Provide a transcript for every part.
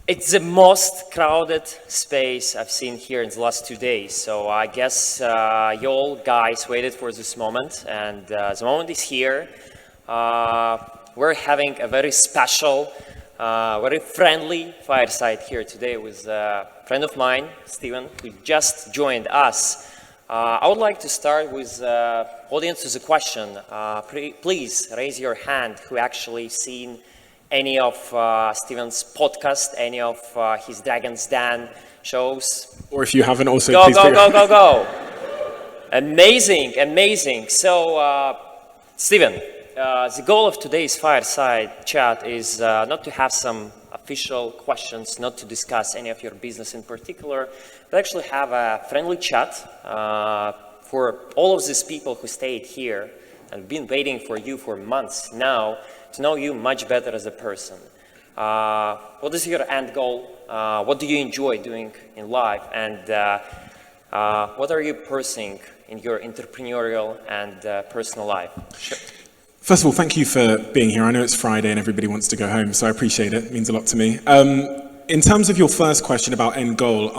It's the most crowded space I've seen here in the last 2 days. So I guess you all guys waited for this moment, and the moment is here. We're having a very special, very friendly fireside here today with a friend of mine, Steven, who just joined us. I would like to start with audience with a question. Please raise your hand who actually seen any of Steven's podcast, any of his Dragon's Den shows. Or if you haven't also, go, please go. Amazing, amazing. So, Steven, the goal of today's fireside chat is not to have some official questions, not to discuss any of your business in particular, but actually have a friendly chat for all of these people who stayed here and been waiting for you for months now to know you much better as a person. What is your end goal? What do you enjoy doing in life? And what are you pursuing in your entrepreneurial and personal life? Sure. First of all, thank you for being here. I know it's Friday and everybody wants to go home, so I appreciate it. It means a lot to me. In terms of your first question about end goal,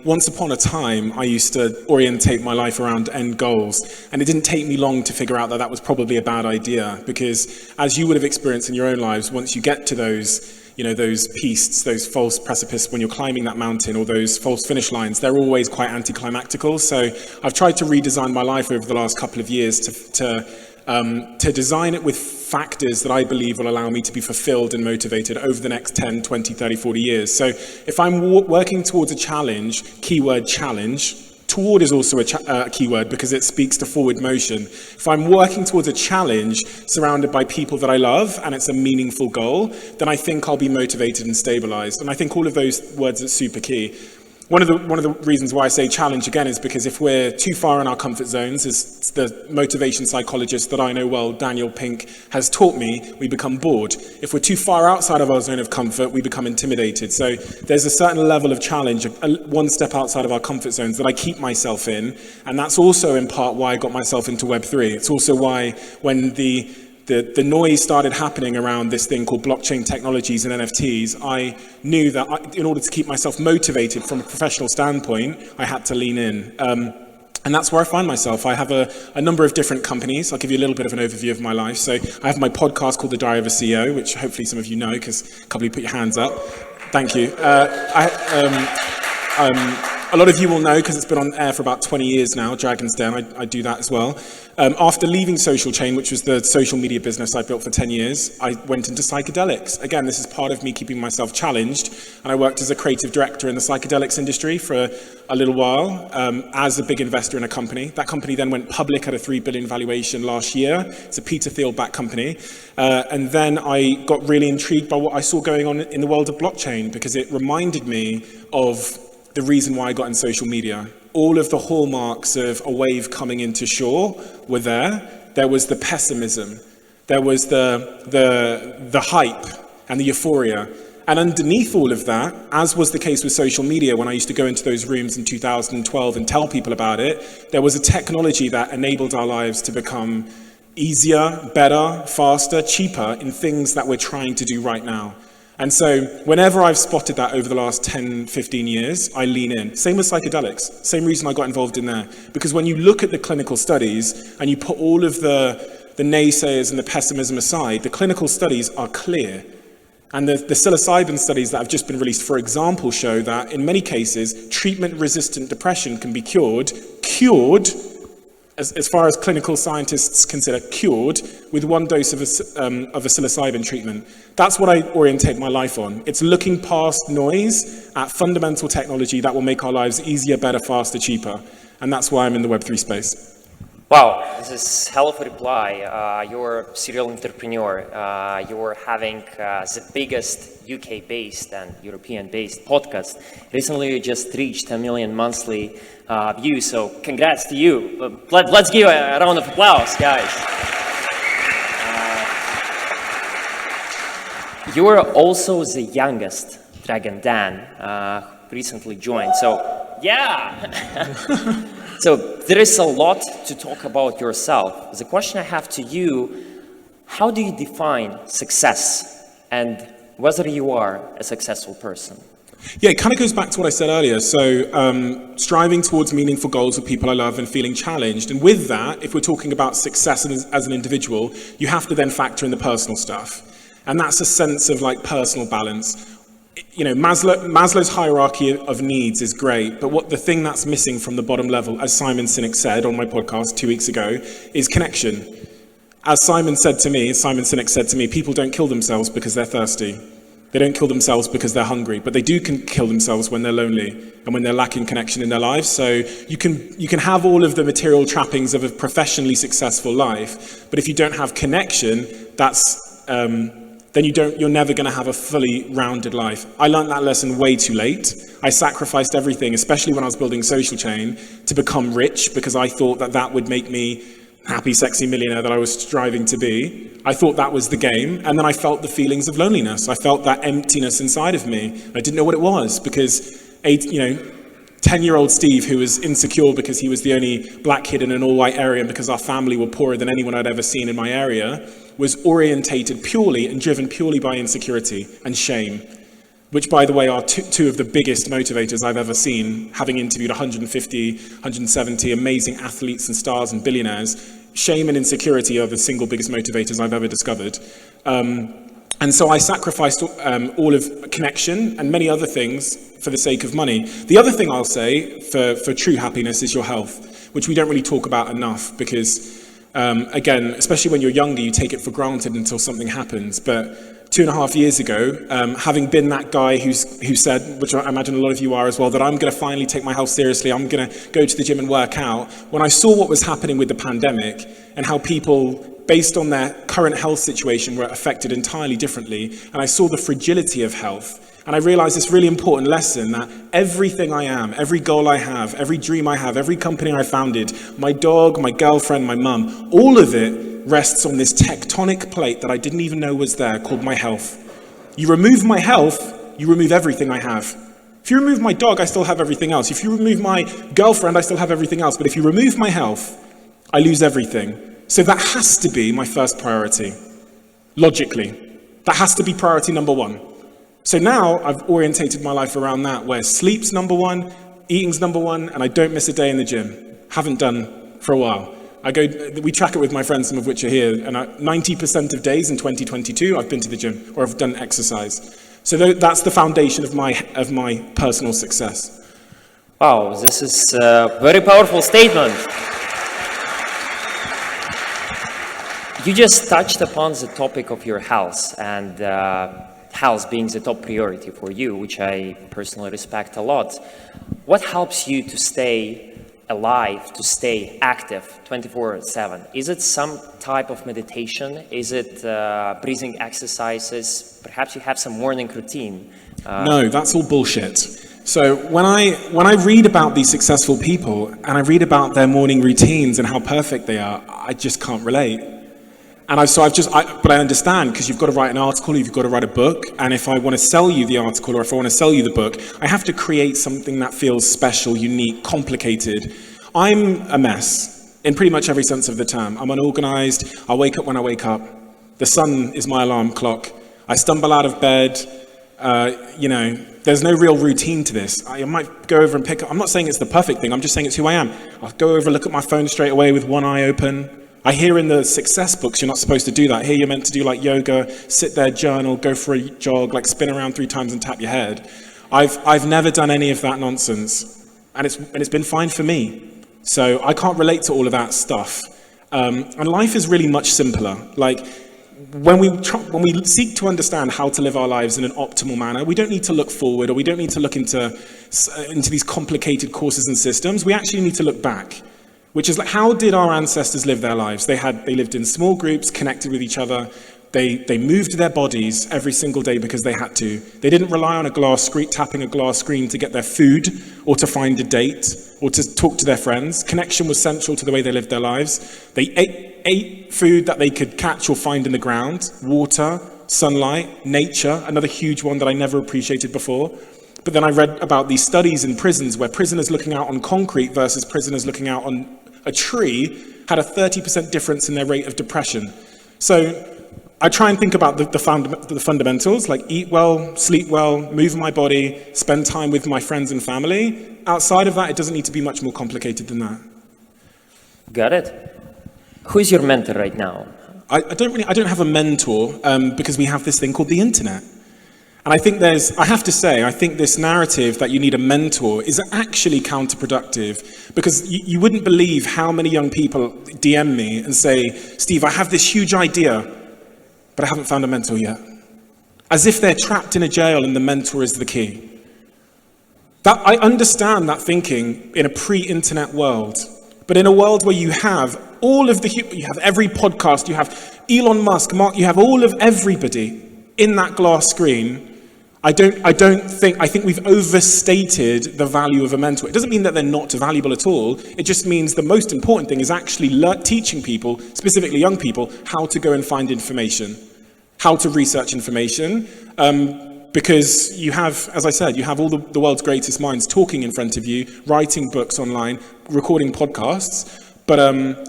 once upon a time, I used to orientate my life around end goals, and it didn't take me long to figure out that that was probably a bad idea, because as you would have experienced in your own lives, once you get to those pistes, those false precipices when you're climbing that mountain, or those false finish lines, they're always quite anticlimactical. So I've tried to redesign my life over the last couple of years to design it with factors that I believe will allow me to be fulfilled and motivated over the next 10, 20, 30, 40 years. So if I'm working towards a challenge, keyword challenge, toward is also a keyword because it speaks to forward motion. If I'm working towards a challenge surrounded by people that I love and it's a meaningful goal, then I think I'll be motivated and stabilized. And I think all of those words are super key. One of the reasons why I say challenge again is because if we're too far in our comfort zones, as the motivation psychologist that I know well, Daniel Pink, has taught me, we become bored. If we're too far outside of our zone of comfort, we become intimidated. So there's a certain level of challenge, one step outside of our comfort zones that I keep myself in. And that's also in part why I got myself into Web3. It's also why when the noise started happening around this thing called blockchain technologies and NFTs, I knew that in order to keep myself motivated from a professional standpoint, I had to lean in. And that's where I find myself. I have a number of different companies. I'll give you a little bit of an overview of my life. So I have my podcast called The Diary of a CEO, which hopefully some of you know, because a couple of you put your hands up. Thank you. A lot of you will know, because it's been on air for about 20 years now, Dragon's Den, I do that as well. After leaving Social Chain, which was the social media business I built for 10 years, I went into psychedelics. Again, this is part of me keeping myself challenged, and I worked as a creative director in the psychedelics industry for a little while as a big investor in a company. That company then went public at a $3 billion valuation last year. It's a Peter Thiel-backed company. And then I got really intrigued by what I saw going on in the world of blockchain, because it reminded me of the reason why I got in social media. All of the hallmarks of a wave coming into shore were there. There was the pessimism, there was the hype and the euphoria. And underneath all of that, as was the case with social media when I used to go into those rooms in 2012 and tell people about it, there was a technology that enabled our lives to become easier, better, faster, cheaper in things that we're trying to do right now. And so whenever I've spotted that over the last 10, 15 years, I lean in. Same with psychedelics, same reason I got involved in there. Because when you look at the clinical studies and you put all of the naysayers and the pessimism aside, the clinical studies are clear. And the psilocybin studies that have just been released, for example, show that in many cases, treatment-resistant depression can be cured, as far as clinical scientists consider cured, with one dose of a psilocybin treatment. That's what I orientate my life on. It's looking past noise at fundamental technology that will make our lives easier, better, faster, cheaper. And that's why I'm in the Web3 space. Wow, this is hell of a reply. You're a serial entrepreneur. You're having the biggest UK-based and European-based podcast. Recently, you just reached 1 million monthly views, so congrats to you. Let's give a round of applause, guys. You are also the youngest Dragon Dan recently joined, so yeah. So there is a lot to talk about yourself. The question I have to you, how do you define success? And whether you are a successful person? Yeah, it kind of goes back to what I said earlier. So striving towards meaningful goals with people I love and feeling challenged. And with that, if we're talking about success as an individual, you have to then factor in the personal stuff. And that's a sense of like personal balance. You know, Maslow's hierarchy of needs is great, but the thing that's missing from the bottom level, as Simon Sinek said on my podcast 2 weeks ago, is connection. As Simon Sinek said to me, people don't kill themselves because they're thirsty. They don't kill themselves because they're hungry, but they do kill themselves when they're lonely and when they're lacking connection in their lives. So you can have all of the material trappings of a professionally successful life, but if you don't have connection, then you're never going to have a fully rounded life. I learned that lesson way too late. I sacrificed everything, especially when I was building Social Chain, to become rich because I thought that would make me happy, sexy millionaire that I was striving to be. I thought that was the game, and then I felt the feelings of loneliness. I felt that emptiness inside of me. I didn't know what it was because 10-year-old Steve, who was insecure because he was the only black kid in an all-white area and because our family were poorer than anyone I'd ever seen in my area, was orientated purely and driven purely by insecurity and shame, which, by the way, are two of the biggest motivators I've ever seen, having interviewed 150, 170 amazing athletes and stars and billionaires. Shame and insecurity are the single biggest motivators I've ever discovered. And so I sacrificed all of connection and many other things for the sake of money. The other thing I'll say for true happiness is your health, which we don't really talk about enough because, again, especially when you're younger, you take it for granted until something happens. But 2.5 years ago, having been that guy who said, which I imagine a lot of you are as well, that I'm going to finally take my health seriously, I'm going to go to the gym and work out, when I saw what was happening with the pandemic and how people, based on their current health situation, were affected entirely differently, and I saw the fragility of health, and I realized this really important lesson that everything I am, every goal I have, every dream I have, every company I founded, my dog, my girlfriend, my mum, all of it rests on this tectonic plate that I didn't even know was there called my health. You remove my health, you remove everything I have. If you remove my dog, I still have everything else. If you remove my girlfriend, I still have everything else. But if you remove my health, I lose everything. So that has to be my first priority, logically. That has to be priority number one. So now I've orientated my life around that, where sleep's number one, eating's number one, and I don't miss a day in the gym. Haven't done for a while. We track it with my friends, some of which are here, and 90% of days in 2022, I've been to the gym or I've done exercise. So that's the foundation of my personal success. Wow, this is a very powerful statement. You just touched upon the topic of your health and health being the top priority for you, which I personally respect a lot. What helps you to stay alive, to stay active 24/7? Is it some type of meditation? Is it breathing exercises? Perhaps you have some morning routine? No, that's all bullshit. So when I read about these successful people and I read about their morning routines and how perfect they are, I just can't relate. And but I understand, because you've got to write an article, you've got to write a book, and if I want to sell you the article or if I want to sell you the book, I have to create something that feels special, unique, complicated. I'm a mess in pretty much every sense of the term. I'm unorganized. I wake up when I wake up. The sun is my alarm clock. I stumble out of bed. There's no real routine to this. I might go over and pick up. I'm not saying it's the perfect thing. I'm just saying it's who I am. I'll go over, look at my phone straight away with one eye open. I hear in the success books you're not supposed to do that. Here you're meant to do like yoga, sit there, journal, go for a jog, like spin around 3 times and tap your head. I've never done any of that nonsense, and it's been fine for me. So I can't relate to all of that stuff. And life is really much simpler. Like when we seek to understand how to live our lives in an optimal manner, we don't need to look forward, or we don't need to look into these complicated courses and systems. We actually need to look back. Which is like, how did our ancestors live their lives? They lived in small groups, connected with each other. They moved their bodies every single day because they had to. They didn't rely on tapping a glass screen to get their food, or to find a date, or to talk to their friends. Connection was central to the way they lived their lives. They ate food that they could catch or find in the ground, water, sunlight, nature, another huge one that I never appreciated before. But then I read about these studies in prisons where prisoners looking out on concrete versus prisoners looking out on a tree had a 30% difference in their rate of depression. So I try and think about the fundamentals, like eat well, sleep well, move my body, spend time with my friends and family. Outside of that, it doesn't need to be much more complicated than that. Got it. Who is your mentor right now? I don't have a mentor because we have this thing called the internet. And I think I have to say, I think this narrative that you need a mentor is actually counterproductive, because you wouldn't believe how many young people DM me and say, Steve, I have this huge idea, but I haven't found a mentor yet. As if they're trapped in a jail and the mentor is the key. I understand that thinking in a pre-internet world, but in a world where you have you have every podcast, you have Elon Musk, Mark, you have all of everybody in that glass screen. I think we've overstated the value of a mentor. It doesn't mean that they're not valuable at all. It just means the most important thing is actually teaching people, specifically young people, how to go and find information, how to research information, because you have, as I said, you have all the world's greatest minds talking in front of you, writing books online, recording podcasts. But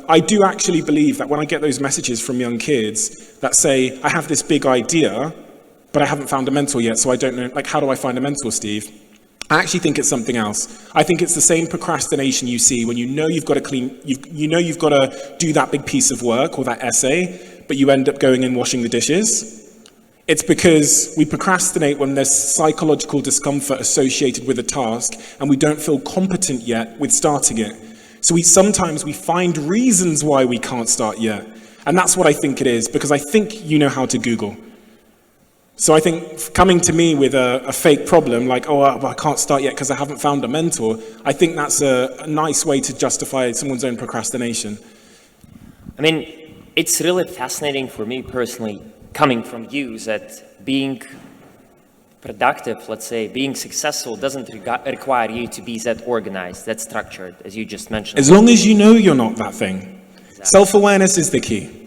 I do actually believe that when I get those messages from young kids that say, I have this big idea, but I haven't found a mentor yet, so I don't know, like, how do I find a mentor, Steve? I actually think it's something else. I think it's the same procrastination you see when you know you've got to you've got to do that big piece of work or that essay, but you end up going and washing the dishes. It's because we procrastinate when there's psychological discomfort associated with a task and we don't feel competent yet with starting it. So sometimes we find reasons why we can't start yet. And that's what I think it is, because I think you know how to Google. So I think coming to me with a fake problem, like, oh, I can't start yet because I haven't found a mentor, I think that's a nice way to justify someone's own procrastination. I mean, it's really fascinating for me personally, coming from you, that being productive, let's say, being successful doesn't require you to be that organized, that structured, as you just mentioned. As long as you know you're not that thing. Exactly. Self-awareness is the key.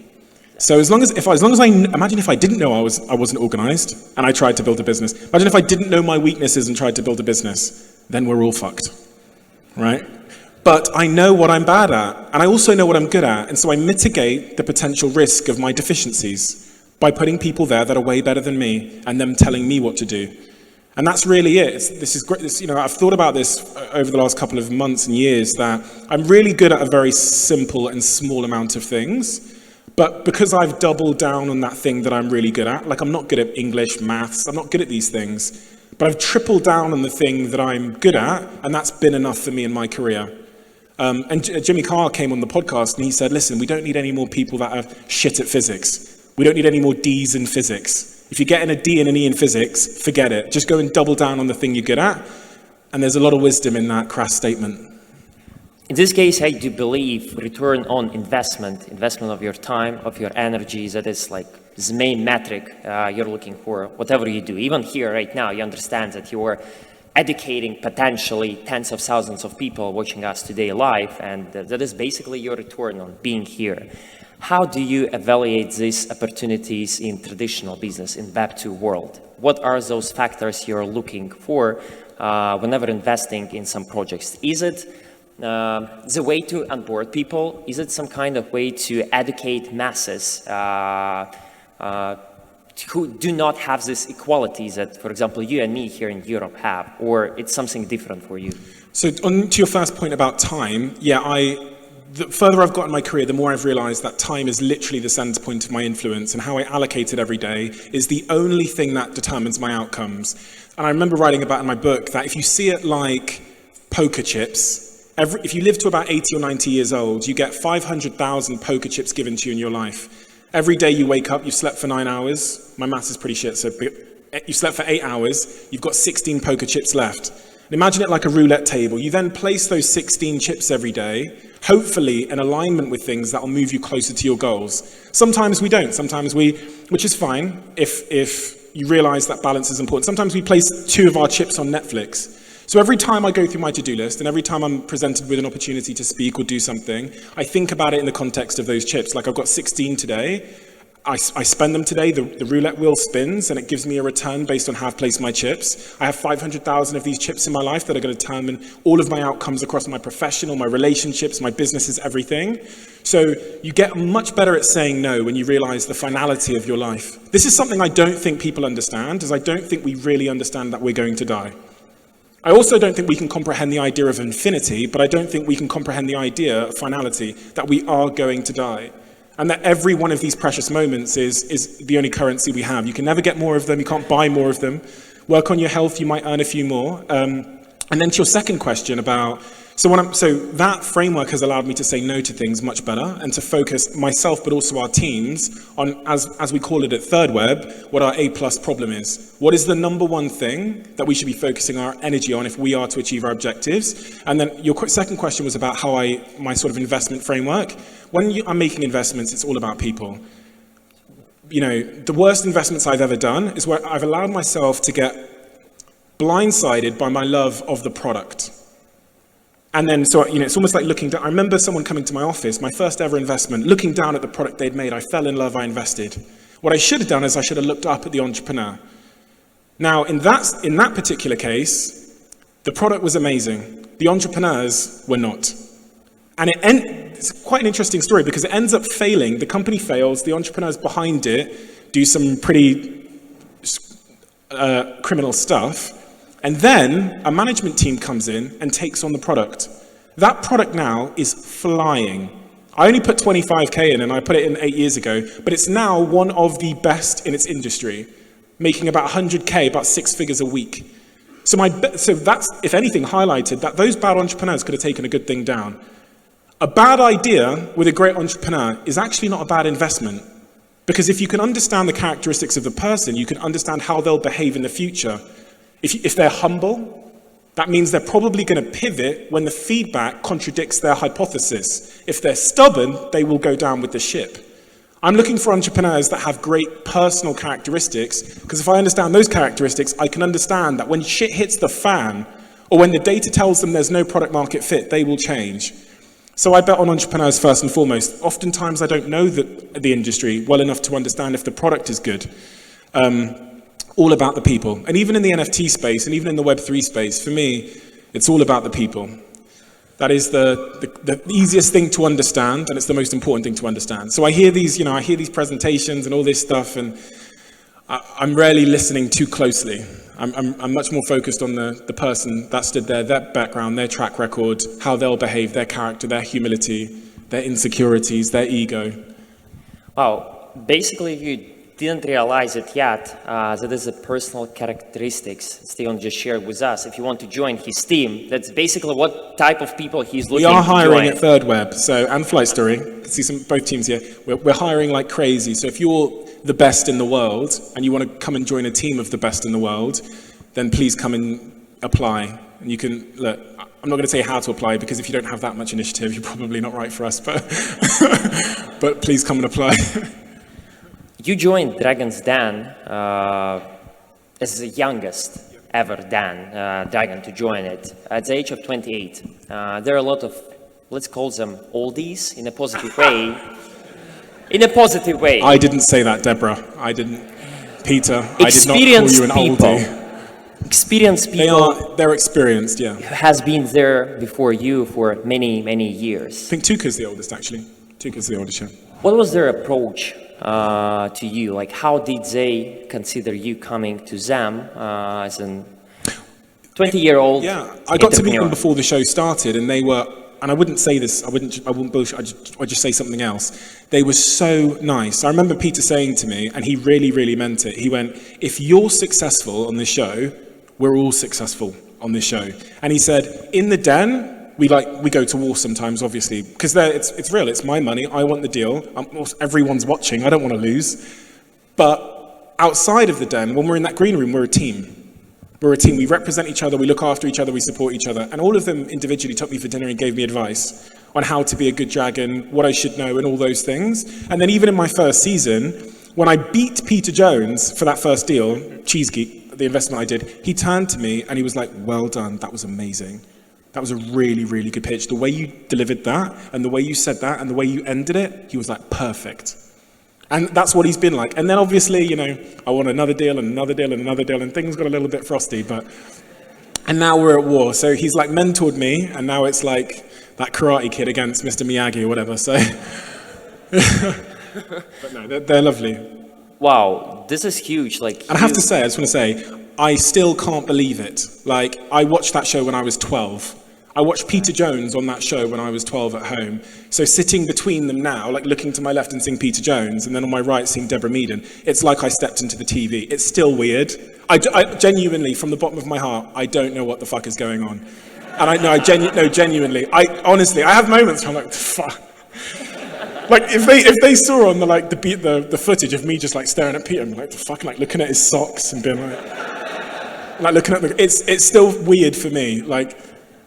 So imagine if I didn't know I wasn't organized and I tried to build a business. Imagine if I didn't know my weaknesses and tried to build a business. Then we're all fucked, right? But I know what I'm bad at, and I also know what I'm good at, and so I mitigate the potential risk of my deficiencies by putting people there that are way better than me and them telling me what to do. And that's really it. This is great. I've thought about this over the last couple of months and years, that I'm really good at a very simple and small amount of things. But because I've doubled down on that thing that I'm really good at, like I'm not good at English, maths, I'm not good at these things, but I've tripled down on the thing that I'm good at, and that's been enough for me in my career. And Jimmy Carr came on the podcast and he said, listen, we don't need any more people that are shit at physics. We don't need any more Ds in physics. If you're getting a D and an E in physics, forget it. Just go and double down on the thing you're good at. And there's a lot of wisdom in that crass statement. In this case, I do believe return on investment of your time, of your energy, that is like the main metric you're looking for, whatever you do. Even here right now, you understand that you're educating potentially tens of thousands of people watching us today live, and that is basically your return on being here. How do you evaluate these opportunities in traditional business, in Web2 world? What are those factors you're looking for whenever investing in some projects? Is it the way to onboard people? Is it some kind of way to educate masses who do not have this equality that, for example, you and me here in Europe have, or it's something different for you? So on to your first point about time, the further I've got in my career, the more I've realized that time is literally the center point of my influence, and how I allocate it every day is the only thing that determines my outcomes. And I remember writing about in my book that if you see it like poker chips, if you live to about 80 or 90 years old, you get 500,000 poker chips given to you in your life. Every day you wake up, you've slept for 9 hours. My maths is pretty shit, so you slept for 8 hours, you've got 16 poker chips left. And imagine it like a roulette table. You then place those 16 chips every day, hopefully in alignment with things that will move you closer to your goals. Sometimes we don't. Sometimes which is fine if you realize that balance is important. Sometimes we place 2 of our chips on Netflix. So every time I go through my to-do list and every time I'm presented with an opportunity to speak or do something, I think about it in the context of those chips. Like I've got 16 today. I spend them today, the roulette wheel spins, and it gives me a return based on how I've placed my chips. I have 500,000 of these chips in my life that are going to determine all of my outcomes across my professional, my relationships, my businesses, everything. So you get much better at saying no when you realize the finality of your life. This is something I don't think people understand, is I don't think we really understand that we're going to die. I also don't think we can comprehend the idea of infinity, but I don't think we can comprehend the idea of finality, that we are going to die. And that every one of these precious moments is the only currency we have. You can never get more of them, you can't buy more of them. Work on your health, you might earn a few more. And then to your second question about, so that framework has allowed me to say no to things much better and to focus myself, but also our teams on, as we call it at Thirdweb, what our A+ problem is. What is the number one thing that we should be focusing our energy on if we are to achieve our objectives? And then your second question was about how my sort of investment framework. When I'm making investments, it's all about people. You know, the worst investments I've ever done is where I've allowed myself to get blindsided by my love of the product. And then, so, you know, it's almost like looking down. I remember someone coming to my office, my first ever investment, looking down at the product they'd made. I fell in love, I invested. What I should have done is I should have looked up at the entrepreneur. Now, in that particular case, the product was amazing. The entrepreneurs were not. And it's quite an interesting story because it ends up failing. The company fails, the entrepreneurs behind it do some pretty criminal stuff. And then a management team comes in and takes on the product. That product now is flying. I only put 25K in and I put it in 8 years ago, but it's now one of the best in its industry, making about 100K, about 6 figures a week. So that's, if anything, highlighted that those bad entrepreneurs could have taken a good thing down. A bad idea with a great entrepreneur is actually not a bad investment. Because if you can understand the characteristics of the person, you can understand how they'll behave in the future. If they're humble, that means they're probably going to pivot when the feedback contradicts their hypothesis. If they're stubborn, they will go down with the ship. I'm looking for entrepreneurs that have great personal characteristics, because if I understand those characteristics, I can understand that when shit hits the fan, or when the data tells them there's no product market fit, they will change. So I bet on entrepreneurs first and foremost. Oftentimes I don't know the industry well enough to understand if the product is good. All about the people. And even in the NFT space, and even in the Web3 space, for me, it's all about the people. That is the easiest thing to understand, and it's the most important thing to understand. So I hear these presentations and all this stuff, and I'm rarely listening too closely. I'm much more focused on the person that stood there, their background, their track record, how they'll behave, their character, their humility, their insecurities, their ego. Wow, basically you didn't realize it yet, that is a personal characteristics Steven just shared with us. If you want to join his team, that's basically what type of people he's looking to join. We are hiring at Thirdweb, and Flight Story. You can see both teams here. We're hiring like crazy. So if you're the best in the world and you want to come and join a team of the best in the world, then please come and apply. And you can, look, I'm not going to say how to apply because if you don't have that much initiative, you're probably not right for us, but, but please come and apply. You joined Dragon's Den as the youngest ever dragon to join it at the age of 28. There are a lot of, let's call them oldies in a positive way. In a positive way. I didn't say that, Deborah. I didn't. Peter, I did not call you an oldie. Experienced people. They're experienced, yeah. Who has been there before you for many, many years. I think Tuka's the oldest, actually. Tuka's the oldest, yeah. What was their approach to you? Like, how did they consider you coming to them as a 20-year-old? Yeah, I got to meet them before the show started, and they were, and I wouldn't say this, I wouldn't bullshit, I'd just say something else. They were so nice. I remember Peter saying to me, and he really, really meant it. He went, if you're successful on this show, we're all successful on this show. And he said, in the den, we go to war sometimes, obviously, because it's real, it's my money, I want the deal, everyone's watching, I don't want to lose. But outside of the den, when we're in that green room, we're a team. We're a team, we represent each other, we look after each other, we support each other. And all of them individually took me for dinner and gave me advice on how to be a good dragon, what I should know, and all those things. And then even in my first season, when I beat Peter Jones for that first deal, Cheese Geek, the investment I did, he turned to me and he was like, well done, that was amazing. That was a really, really good pitch. The way you delivered that, and the way you said that, and the way you ended it, he was like, perfect. And that's what he's been like. And then obviously, you know, I want another deal and another deal and another deal, and things got a little bit frosty, and now we're at war. So he's like mentored me, and now it's like that Karate Kid against Mr. Miyagi or whatever, so. But no, they're lovely. Wow, this is huge. Like, and I have to say, I just want to say, I still can't believe it. Like, I watched that show when I was 12. I watched Peter Jones on that show when I was 12 at home. So sitting between them now, like looking to my left and seeing Peter Jones, and then on my right seeing Deborah Meaden, it's like I stepped into the TV. It's still weird. I genuinely, from the bottom of my heart, I don't know what the fuck is going on. And genuinely, honestly, I have moments where I'm like, fuck. Like if they saw on the footage of me just like staring at Peter, I'm like, the fuck, like looking at his socks and being like looking at it's still weird for me. Like,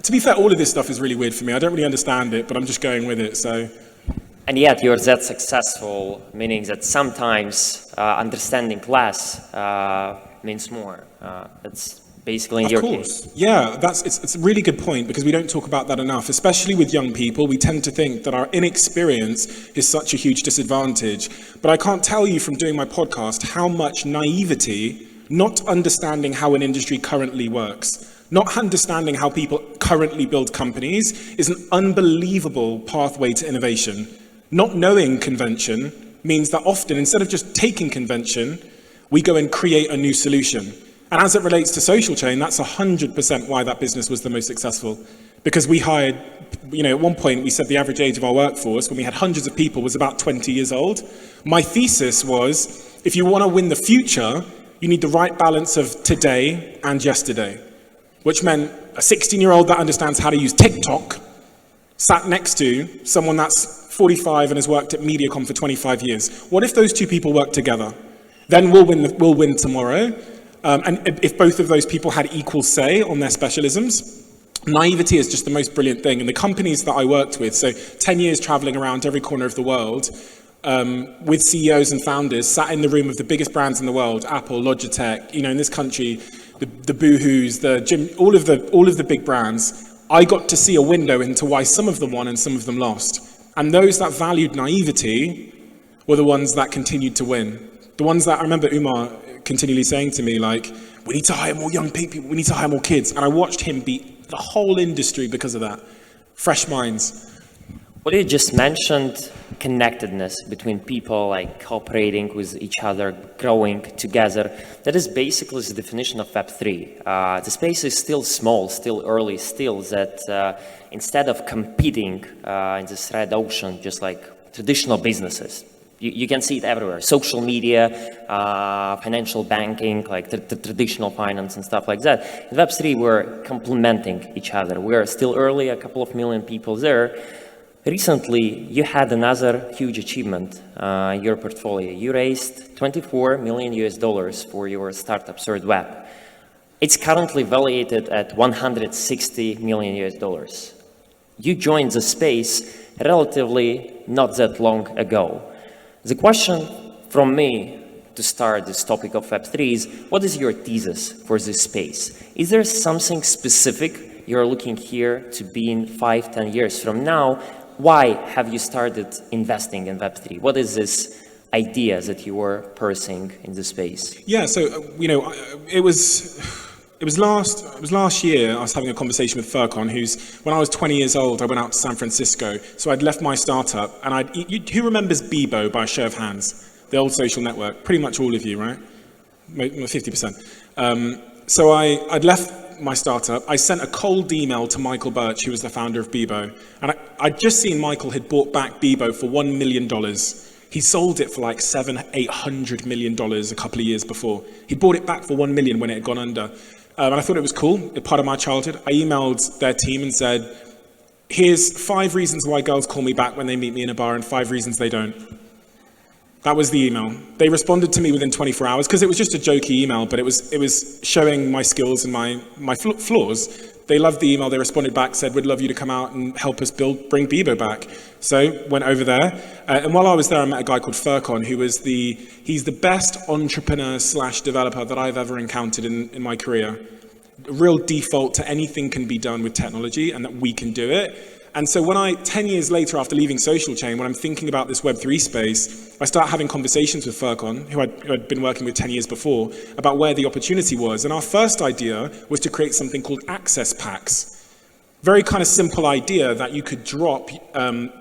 to be fair, all of this stuff is really weird for me. I don't really understand it, but I'm just going with it, so. And yet you're that successful, meaning that sometimes understanding less means more. That's basically in your case. Yeah, it's a really good point, because we don't talk about that enough, especially with young people. We tend to think that our inexperience is such a huge disadvantage. But I can't tell you from doing my podcast how much naivety, not understanding how an industry currently works, not understanding how people currently build companies, is an unbelievable pathway to innovation. Not knowing convention means that often, instead of just taking convention, we go and create a new solution. And as it relates to Social Chain, that's 100% why that business was the most successful. Because we hired, you know, at one point we said the average age of our workforce, when we had hundreds of people, was about 20 years old. My thesis was, if you want to win the future, you need the right balance of today and yesterday. Which meant a 16-year-old that understands how to use TikTok sat next to someone that's 45 and has worked at MediaCom for 25 years. What if those two people work together? Then we'll win tomorrow. And if both of those people had equal say on their specialisms, naivety is just the most brilliant thing. And the companies that I worked with, so 10 years traveling around every corner of the world, with CEOs and founders, sat in the room of the biggest brands in the world, Apple, Logitech, you know, in this country, the Boohoos, the Gym, all of the big brands. I got to see a window into why some of them won and some of them lost. And those that valued naivety were the ones that continued to win. The ones that, I remember Umar continually saying to me, like, we need to hire more young people, we need to hire more kids. And I watched him beat the whole industry because of that. Fresh minds. What you just mentioned, connectedness between people, like cooperating with each other, growing together, that is basically the definition of Web3. The space is still small, still early, still that instead of competing in this red ocean, just like traditional businesses, you can see it everywhere. Social media, financial banking, like the traditional finance and stuff like that. In Web3, we're complementing each other. We're still early, a couple of million people there. Recently, you had another huge achievement in your portfolio. You raised $24 million for your startup, Thirdweb. It's currently valued at $160 million. You joined the space relatively not that long ago. The question from me to start this topic of Web3 is, what is your thesis for this space? Is there something specific you're looking here to be in 5-10 years from now? Why have you started investing in Web3? What is this idea that you were pursuing in the space? Yeah, so, you know, it was last year I was having a conversation with Furcon, when I was 20 years old, I went out to San Francisco. So I'd left my startup, and who remembers Bebo by a show of hands? The old social network, pretty much all of you, right? 50%. So I'd left my startup. I sent a cold email to Michael Birch, who was the founder of Bebo. And I'd just seen Michael had bought back Bebo for $1 million. He sold it for like $700-800 million a couple of years before. He bought it back for $1 million when it had gone under. And I thought it was cool, part of my childhood. I emailed their team and said, here's 5 reasons why girls call me back when they meet me in a bar and 5 reasons they don't. That was the email. They responded to me within 24 hours because it was just a jokey email, but it was showing my skills and my flaws. They loved the email. They responded back, said, we'd love you to come out and help us bring Bebo back. So went over there. And while I was there, I met a guy called Furcon, he's the best entrepreneur/developer that I've ever encountered in my career. A real default to anything can be done with technology and that we can do it. And so when 10 years later after leaving Social Chain, when I'm thinking about this Web3 space, I start having conversations with Furcon, who I'd been working with 10 years before, about where the opportunity was. And our first idea was to create something called access packs. Very kind of simple idea that you could drop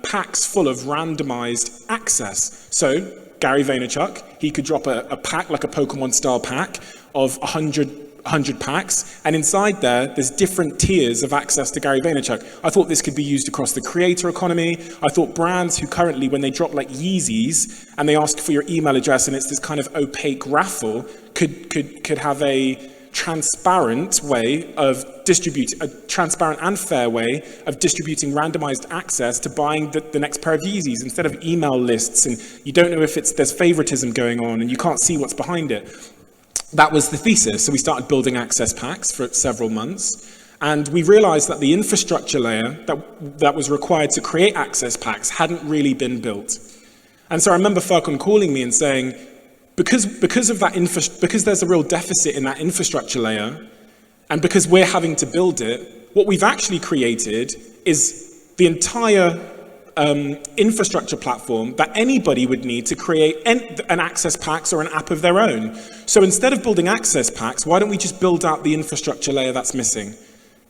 packs full of randomized access. So Gary Vaynerchuk, he could drop a pack, like a Pokemon style pack of 100 packs, and inside there's different tiers of access to Gary Vaynerchuk. I thought this could be used across the creator economy. I thought brands who currently, when they drop like Yeezys and they ask for your email address and it's this kind of opaque raffle, could have a transparent way of distributing, a transparent and fair way of distributing randomized access to buying the next pair of Yeezys instead of email lists, and you don't know if there's favoritism going on and you can't see what's behind it. That was the thesis. So we started building access packs for several months. And we realized that the infrastructure layer that was required to create access packs hadn't really been built. And so I remember Furcon calling me and saying, because there's a real deficit in that infrastructure layer, and because we're having to build it, what we've actually created is the entire infrastructure platform that anybody would need to create an access packs or an app of their own. So instead of building access packs, why don't we just build out the infrastructure layer that's missing,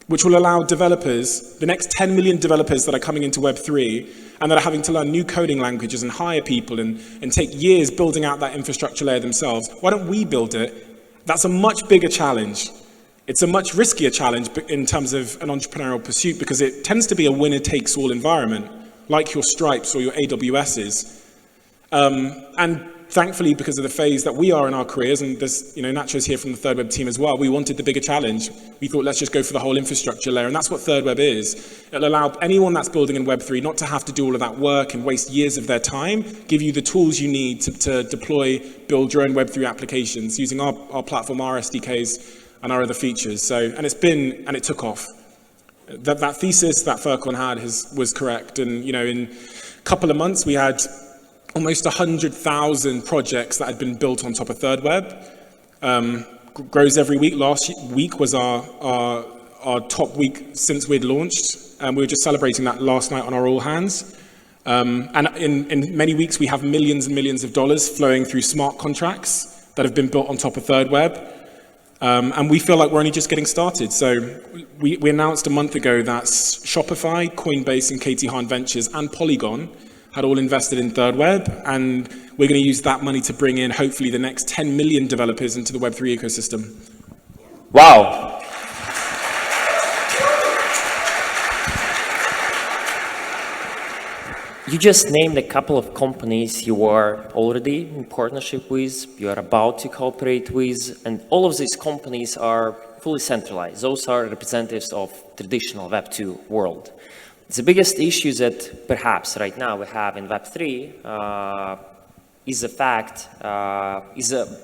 which will allow developers, the next 10 million developers that are coming into Web3 and that are having to learn new coding languages and hire people and take years building out that infrastructure layer themselves. Why don't we build it? That's a much bigger challenge. It's a much riskier challenge in terms of an entrepreneurial pursuit because it tends to be a winner-takes-all environment, like your Stripes or your AWSs. And thankfully, because of the phase that we are in our careers, and there's, Nacho's here from the Thirdweb team as well, we wanted the bigger challenge. We thought, let's just go for the whole infrastructure layer, and that's what Thirdweb is. It'll allow anyone that's building in Web3 not to have to do all of that work and waste years of their time, give you the tools you need to deploy, build your own Web3 applications using our platform, our SDKs, and our other features. So, and it took off. That thesis that Furcon had was correct, and in a couple of months we had almost 100,000 projects that had been built on top of Thirdweb. Grows every week. Last week was our top week since we'd launched, and we were just celebrating that last night on our all hands. And in many weeks we have millions and millions of dollars flowing through smart contracts that have been built on top of Thirdweb. And we feel like we're only just getting started. So we announced a month ago that Shopify, Coinbase, and KT Hahn Ventures and Polygon had all invested in Thirdweb, and we're going to use that money to bring in, hopefully, the next 10 million developers into the Web3 ecosystem. Wow. You just named a couple of companies you are already in partnership with, you are about to cooperate with, and all of these companies are fully centralized. Those are representatives of traditional Web2 world. The biggest issue that perhaps right now we have in Web3 is a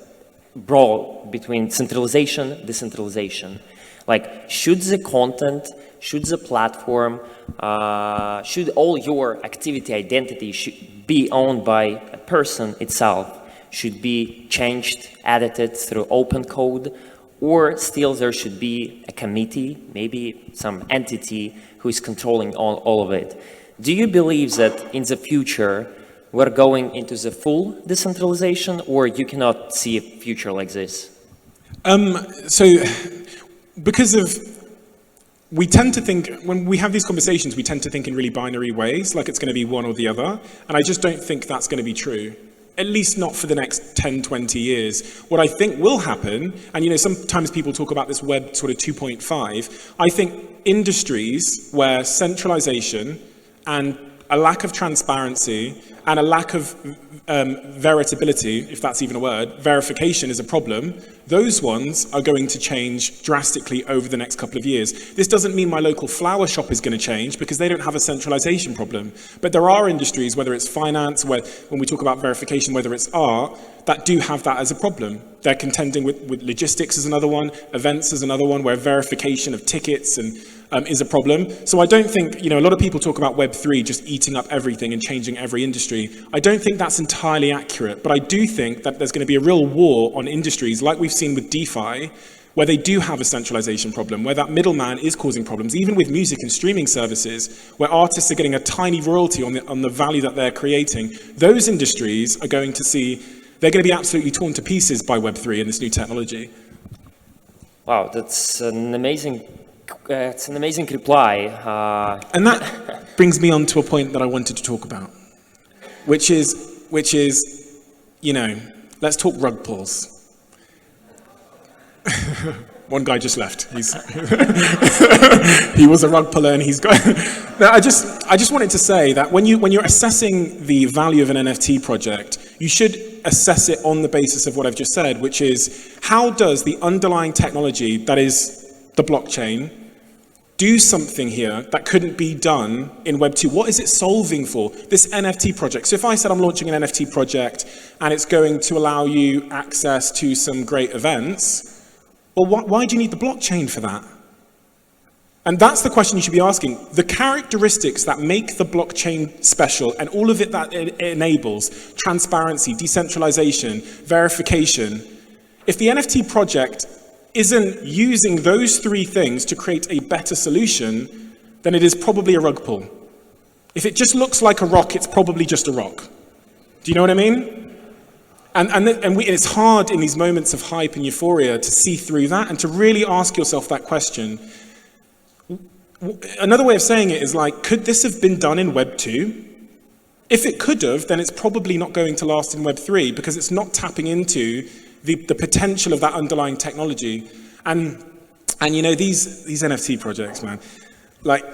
brawl between centralization, decentralization. Like, should the content, should the platform, should all your activity identity should be owned by a person itself, should be changed, edited through open code, or still there should be a committee, maybe some entity who is controlling all of it. Do you believe that in the future we're going into the full decentralization, or you cannot see a future like this? We tend to think, when we have these conversations, we tend to think in really binary ways, like it's going to be one or the other, and I just don't think that's going to be true. At least not for the next 10, 20 years. What I think will happen, and sometimes people talk about this web sort of 2.5, I think industries where centralization and a lack of transparency and a lack of veritability, if that's even a word, verification is a problem, those ones are going to change drastically over the next couple of years. This doesn't mean my local flower shop is going to change because they don't have a centralization problem. But there are industries, whether it's finance, when we talk about verification, whether it's art, that do have that as a problem. They're contending with logistics as another one, events as another one, where verification of tickets is a problem. So I don't think, a lot of people talk about Web3 just eating up everything and changing every industry. I don't think that's entirely accurate, but I do think that there's going to be a real war on industries like we've seen with DeFi, where they do have a centralization problem, where that middleman is causing problems, even with music and streaming services, where artists are getting a tiny royalty on the value that they're creating, those industries are going to see, they're going to be absolutely torn to pieces by Web3 and this new technology. Wow, that's an amazing, it's an amazing reply. And that brings me on to a point that I wanted to talk about, which is, you know, let's talk rug pulls. One guy just left. He was a rug puller and he's gone. Now, I just wanted to say that when you're assessing the value of an NFT project, you should assess it on the basis of what I've just said, which is how does the underlying technology, that is the blockchain, do something here that couldn't be done in Web 2? What is it solving for? This NFT project. So if I said I'm launching an NFT project and it's going to allow you access to some great events, well, why do you need the blockchain for that? And that's the question you should be asking. The characteristics that make the blockchain special and all of it that it enables, transparency, decentralization, verification, if the NFT project isn't using those three things to create a better solution, then it is probably a rug pull. If it just looks like a rock, it's probably just a rock. Do you know what I mean? And it's hard in these moments of hype and euphoria to see through that and to really ask yourself that question. Another way of saying it is like, could this have been done in Web 2? If it could have, then it's probably not going to last in Web 3 because it's not tapping into the potential of that underlying technology. And you know, these NFT projects, man, like,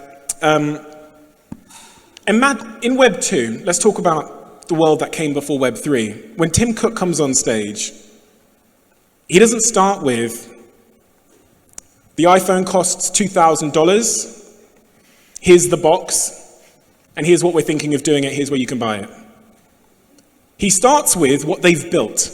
in Web 2, let's talk about the world that came before Web 3. When Tim Cook comes on stage, he doesn't start with, the iPhone costs $2,000, here's the box, and here's what we're thinking of doing it, here's where you can buy it. He starts with what they've built.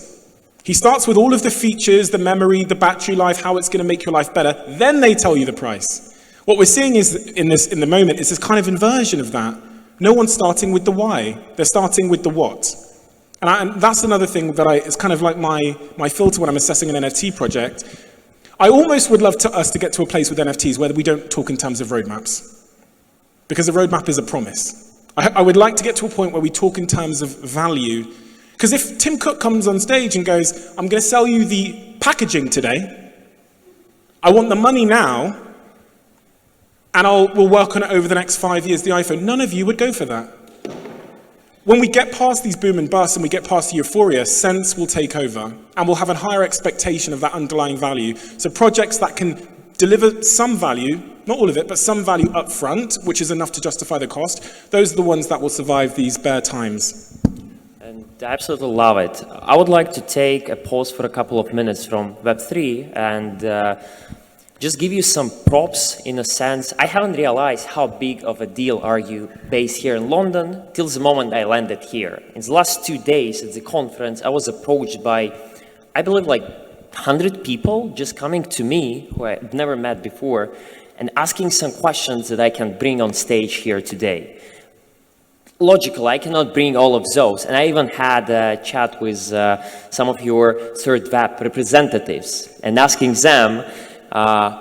He starts with all of the features, the memory, the battery life, how it's going to make your life better. Then they tell you the price. What we're seeing is in the moment is this kind of inversion of that. No one's starting with the why. They're starting with the what. And that's another thing that it's kind of like my filter when I'm assessing an NFT project. I almost would love us to get to a place with NFTs where we don't talk in terms of roadmaps. Because a roadmap is a promise. I would like to get to a point where we talk in terms of value. Because if Tim Cook comes on stage and goes, I'm going to sell you the packaging today, I want the money now, and we'll work on it over the next 5 years, the iPhone, none of you would go for that. When we get past these boom and bust and we get past the euphoria, sense will take over, and we'll have a higher expectation of that underlying value. So projects that can deliver some value, not all of it, but some value up front, which is enough to justify the cost, those are the ones that will survive these bear times. And I absolutely love it. I would like to take a pause for a couple of minutes from Web3 and just give you some props in a sense. I haven't realized how big of a deal are you based here in London till the moment I landed here. In the last 2 days at the conference, I was approached by, I believe, like 100 people just coming to me who I've never met before and asking some questions that I can bring on stage here today. Logically, I cannot bring all of those, and I even had a chat with some of your Thirdweb representatives and asking them,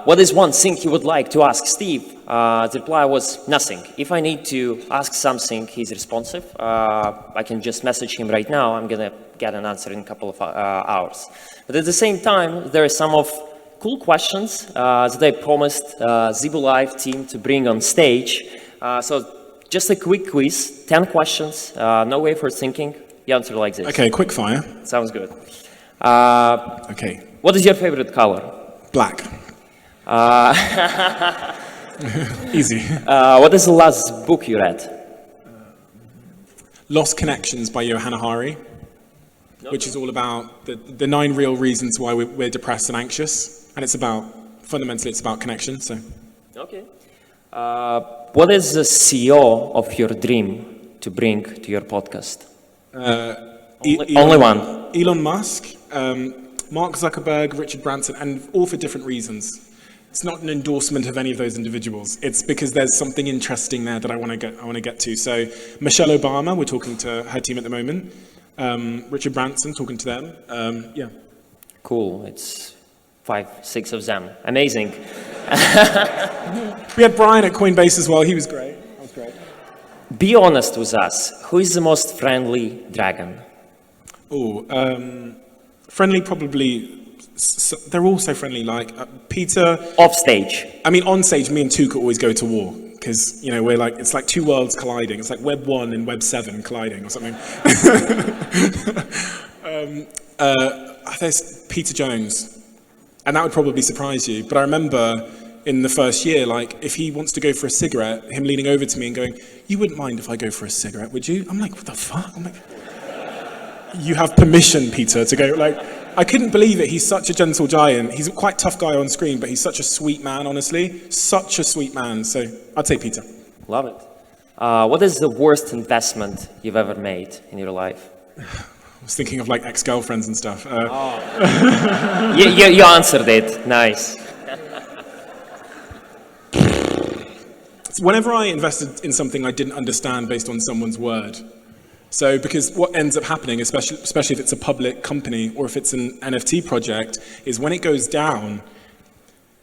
what is one thing you would like to ask Steve? The reply was nothing. If I need to ask something, he's responsive. I can just message him right now. I'm going to get an answer in a couple of hours. But at the same time, there are some of cool questions that I promised ZebuLive team to bring on stage. So just a quick quiz, 10 questions, no way for thinking. You answer like this. Okay, quick fire. Sounds good. Okay. What is your favorite color? Black. Easy. What is the last book you read? Lost Connections by Johanna Hari, which is all about the 9 real reasons why we're depressed and anxious. And fundamentally, it's about connection. So. Okay. What is the CEO of your dream to bring to your podcast? Only one. Elon Musk. Mark Zuckerberg, Richard Branson, and all for different reasons. It's not an endorsement of any of those individuals. It's because there's something interesting there that I want to get to. So Michelle Obama, we're talking to her team at the moment. Richard Branson, talking to them. Yeah. Cool. It's 5, 6 of them. Amazing. We had Brian at Coinbase as well. He was great. That was great. Be honest with us. Who is the most friendly dragon? Oh, friendly probably. They're all so friendly. Like Peter. Off stage. I mean, on stage, me and Tuka always go to war because we're like it's like two worlds colliding. It's like Web 1 and Web 7 colliding or something. There's Peter Jones, and that would probably surprise you. But I remember in the first year, like if he wants to go for a cigarette, him leaning over to me and going, "You wouldn't mind if I go for a cigarette, would you?" I'm like, "What the fuck?" I'm like, "You have permission, Peter, to go." Like, I couldn't believe it. He's such a gentle giant. He's a quite tough guy on screen, but he's such a sweet man, honestly. Such a sweet man. So I'd say Peter. Love it. What is the worst investment you've ever made in your life? I was thinking of like ex-girlfriends and stuff. You answered it. Nice. Whenever I invested in something I didn't understand based on someone's word. So because what ends up happening, especially if it's a public company or if it's an NFT project, is when it goes down,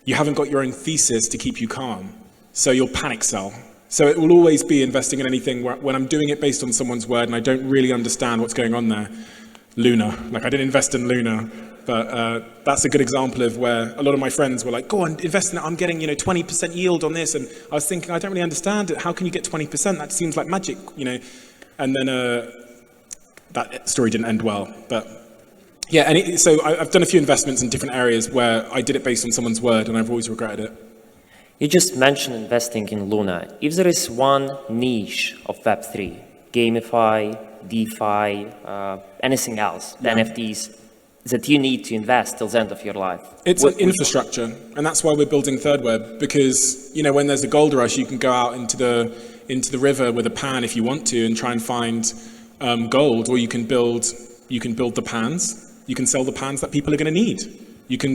you haven't got your own thesis to keep you calm. So you'll panic sell. So it will always be investing in anything where, when I'm doing it based on someone's word and I don't really understand what's going on there. Luna, like I didn't invest in Luna, but that's a good example of where a lot of my friends were like, "Go on, invest in it. I'm getting 20% yield on this," and I was thinking, I don't really understand it. How can you get 20%? That seems like magic, And then that story didn't end well, but yeah. And so I've done a few investments in different areas where I did it based on someone's word, and I've always regretted it. You just mentioned investing in Luna. If there is one niche of Web3, gamify, DeFi, anything else, the NFTs, that you need to invest till the end of your life? It's infrastructure, and that's why we're building Thirdweb, because when there's a gold rush, you can go out into the river with a pan if you want to and try and find gold, or you can build the pans. You can sell the pans that people are going to need. You can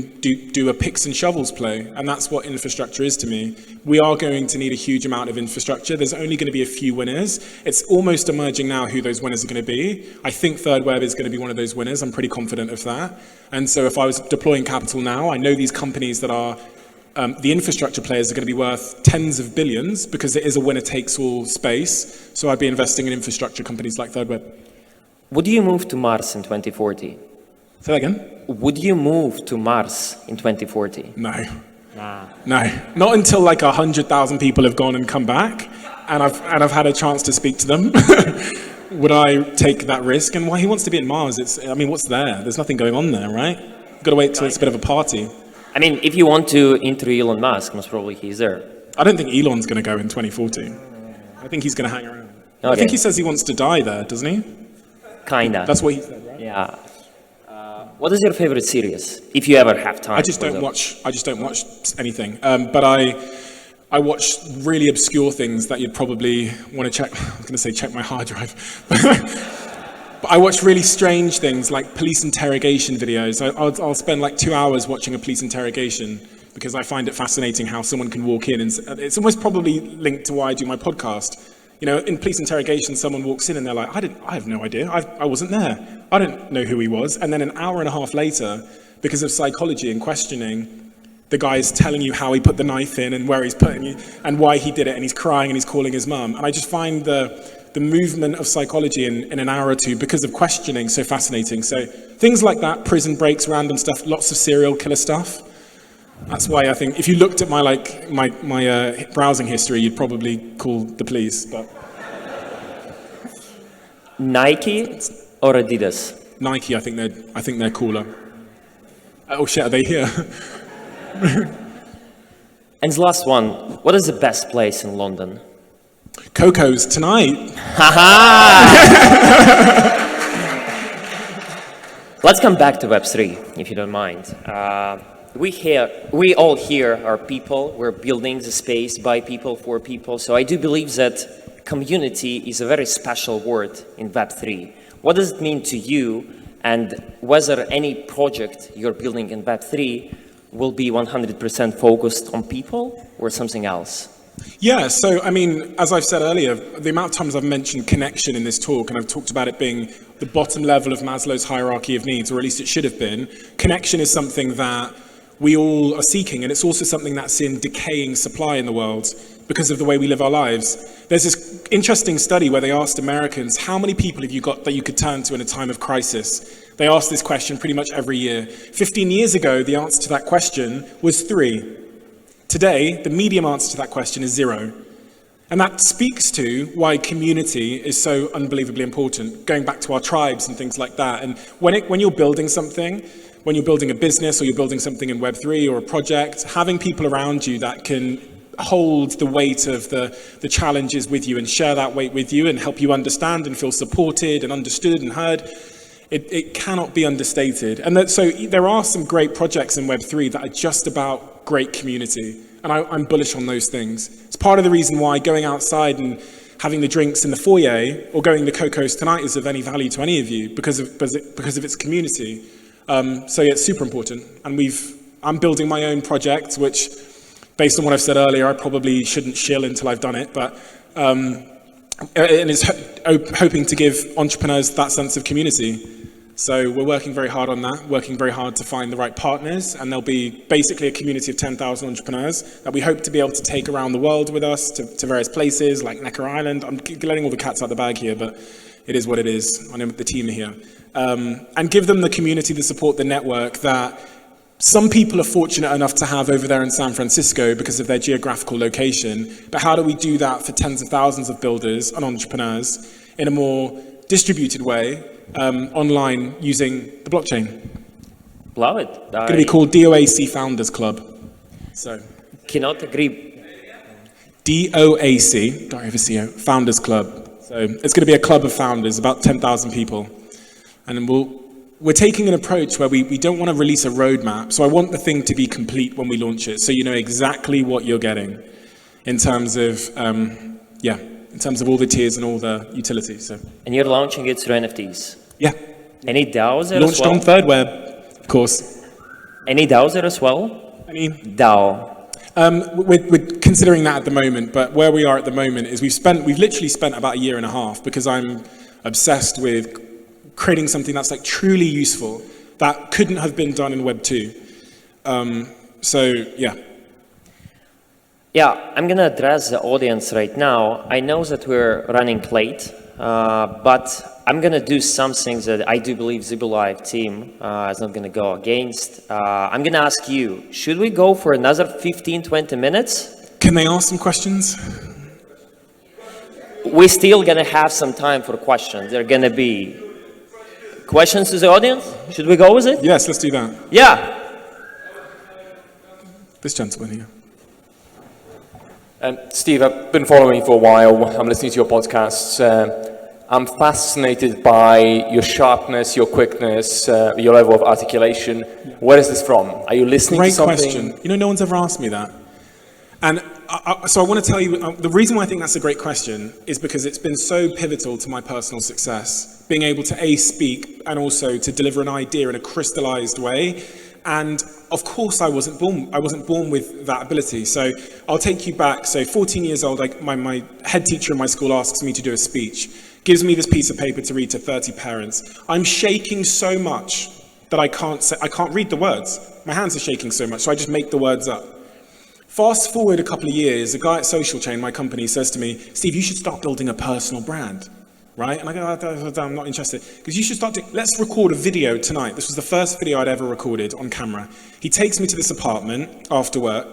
do a picks and shovels play, and that's what infrastructure is to me. We are going to need a huge amount of infrastructure. There's only going to be a few winners. It's almost emerging now who those winners are going to be. I think Thirdweb is going to be one of those winners. I'm pretty confident of that. And so if I was deploying capital now, I know these companies that are the infrastructure players are going to be worth tens of billions because it is a winner-takes-all space. So I'd be investing in infrastructure companies like Thirdweb. Would you move to Mars in 2040? Say that again? Would you move to Mars in 2040? No. No. Not until like 100,000 people have gone and come back, and I've had a chance to speak to them. Would I take that risk? And why he wants to be in Mars? What's there? There's nothing going on there, right? You've got to wait till it's a bit of a party. If you want to interview Elon Musk, most probably he's there. I don't think Elon's going to go in 2040. I think he's going to hang around. Okay. I think he says he wants to die there, doesn't he? Kinda. That's what he said, right? Yeah. What is your favorite series, if you ever have time? I just don't watch anything. But I watch really obscure things that you'd probably want to check. I was going to say check my hard drive. But I watch really strange things like police interrogation videos. I'll spend like 2 hours watching a police interrogation because I find it fascinating how someone can walk in, and it's almost probably linked to why I do my podcast. In police interrogation, someone walks in and they're like, I have no idea. I wasn't there. I don't know who he was. And then an hour and a half later, because of psychology and questioning, the guy's telling you how he put the knife in and where he's putting it and why he did it, and he's crying and he's calling his mum. And I just find the movement of psychology in an hour or two because of questioning so fascinating. So things like that, prison breaks, random stuff, lots of serial killer stuff. That's why I think if you looked at my browsing history, you'd probably call the police. But Nike or Adidas? Nike, I think they're cooler. Oh shit, are they here? And the last one, what is the best place in London? Coco's tonight. Let's come back to Web3, if you don't mind. We all here are people. We're building the space by people, for people. So I do believe that community is a very special word in Web3. What does it mean to you, and whether any project you're building in Web3 will be 100% focused on people or something else? Yeah, so as I've said earlier, the amount of times I've mentioned connection in this talk, and I've talked about it being the bottom level of Maslow's hierarchy of needs, or at least it should have been, connection is something that we all are seeking, and it's also something that's in decaying supply in the world because of the way we live our lives. There's this interesting study where they asked Americans, how many people have you got that you could turn to in a time of crisis? They asked this question pretty much every year. 15 years ago, the answer to that question was 3. Today, the medium answer to that question is 0. And that speaks to why community is so unbelievably important, going back to our tribes and things like that. And when you're building something, when you're building a business or you're building something in Web3 or a project, having people around you that can hold the weight of the challenges with you and share that weight with you and help you understand and feel supported and understood and heard, it cannot be understated. And so there are some great projects in Web3 that are just about great community. And I'm bullish on those things. It's part of the reason why going outside and having the drinks in the foyer or going to Coco's tonight is of any value to any of you because of its community. So yeah, it's super important. And I'm building my own project, which, based on what I've said earlier, I probably shouldn't shill until I've done it. But and it's hoping to give entrepreneurs that sense of community. So we're working very hard on that, working very hard to find the right partners, and there'll be basically a community of 10,000 entrepreneurs that we hope to be able to take around the world with us to various places like Necker Island. I'm letting all the cats out the bag here, but it is what it is. I know the team are here. And give them the community, the support, the network that some people are fortunate enough to have over there in San Francisco because of their geographical location. But how do we do that for tens of thousands of builders and entrepreneurs in a more distributed way? Online using the blockchain. Love it. It's going to be called DOAC Founders Club. So. Cannot agree. DOAC, .co, Founders Club. So it's going to be a club of founders, about 10,000 people. And we're taking an approach where we don't want to release a roadmap. So I want the thing to be complete when we launch it. So you know exactly what you're getting in terms of, in terms of all the tiers and all the utilities. So. And you're launching it through NFTs? Yeah. Any DAOs there Launched as well? on Thirdweb, of course. Any DAOs there as well? Any? DAO. We're considering that at the moment, but where we are at the moment is we've literally spent about 1.5 years because I'm obsessed with creating something that's like truly useful that couldn't have been done in Web 2. So, yeah. Yeah, I'm going to address the audience right now. I know that we're running late, but I'm going to do some things that I do believe ZebuLive team is not going to go against. I'm going to ask you, should we go for another 15, 20 minutes? Can they ask some questions? We're still going to have some time for questions. There are going to be questions to the audience. Should we go with it? Yes, let's do that. Yeah. This gentleman here. Steve, I've been following you for a while. I'm listening to your podcasts. I'm fascinated by your sharpness, your quickness, your level of articulation. Where is this from? Are you listening to something? Great question. You know, no one's ever asked me that. And so I want to tell you, the reason why I think that's a great question is because it's been so pivotal to my personal success, being able to speak and also to deliver an idea in a crystallized way. And of course, I wasn't born with that ability. So I'll take you back. So 14 years old, my head teacher in my school asks me to do a speech, gives me this piece of paper to read to 30 parents. I'm shaking so much that I can't read the words. My hands are shaking so much, so I just make the words up. Fast forward a couple of years, a guy at Social Chain, my company, says to me, Steve, you should start building a personal brand. Right? And I go, I'm not interested. Because you should let's record a video tonight. This was the first video I'd ever recorded on camera. He takes me to this apartment after work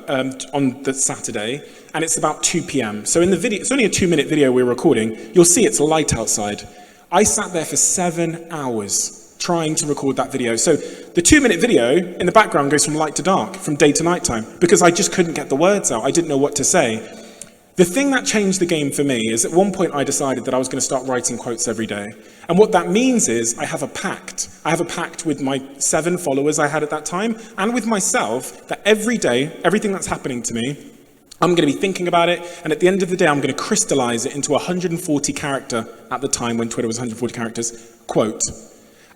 on the Saturday, and it's about 2 p.m. So in the video, it's only a 2-minute video we're recording. You'll see it's light outside. I sat there for 7 hours trying to record that video. So the 2-minute video in the background goes from light to dark, from day to nighttime, because I just couldn't get the words out. I didn't know what to say. The thing that changed the game for me is at one point I decided that I was going to start writing quotes every day. And what that means is I have a pact. I have a pact with my 7 followers I had at that time and with myself that every day, everything that's happening to me, I'm going to be thinking about it. And at the end of the day, I'm going to crystallize it into a 140 character, at the time when Twitter was 140 characters, quote.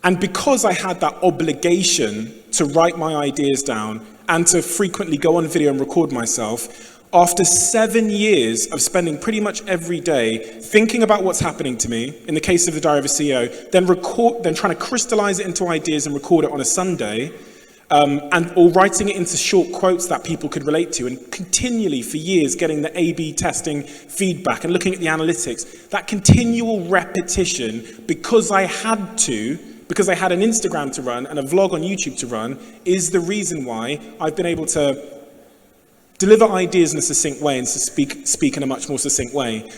And because I had that obligation to write my ideas down and to frequently go on video and record myself, after 7 years of spending pretty much every day thinking about what's happening to me, in the case of the Diary of a CEO, then trying to crystallize it into ideas and record it on a Sunday, or writing it into short quotes that people could relate to, and continually for years getting the A/B testing feedback and looking at the analytics. That continual repetition, because I had an Instagram to run and a vlog on YouTube to run, is the reason why I've been able to deliver ideas in a succinct way and to speak in a much more succinct way.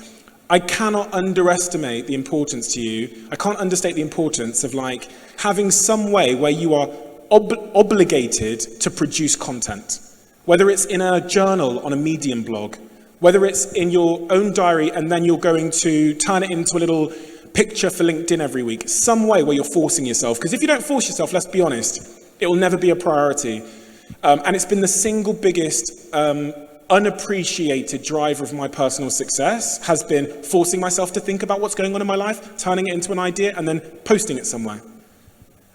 I cannot underestimate the importance to you. I can't understate the importance of like having some way where you are obligated to produce content, whether it's in a journal on a Medium blog, whether it's in your own diary and then you're going to turn it into a little picture for LinkedIn every week, some way where you're forcing yourself. Because if you don't force yourself, let's be honest, it will never be a priority. And it's been the single biggest unappreciated driver of my personal success, has been forcing myself to think about what's going on in my life, turning it into an idea, and then posting it somewhere.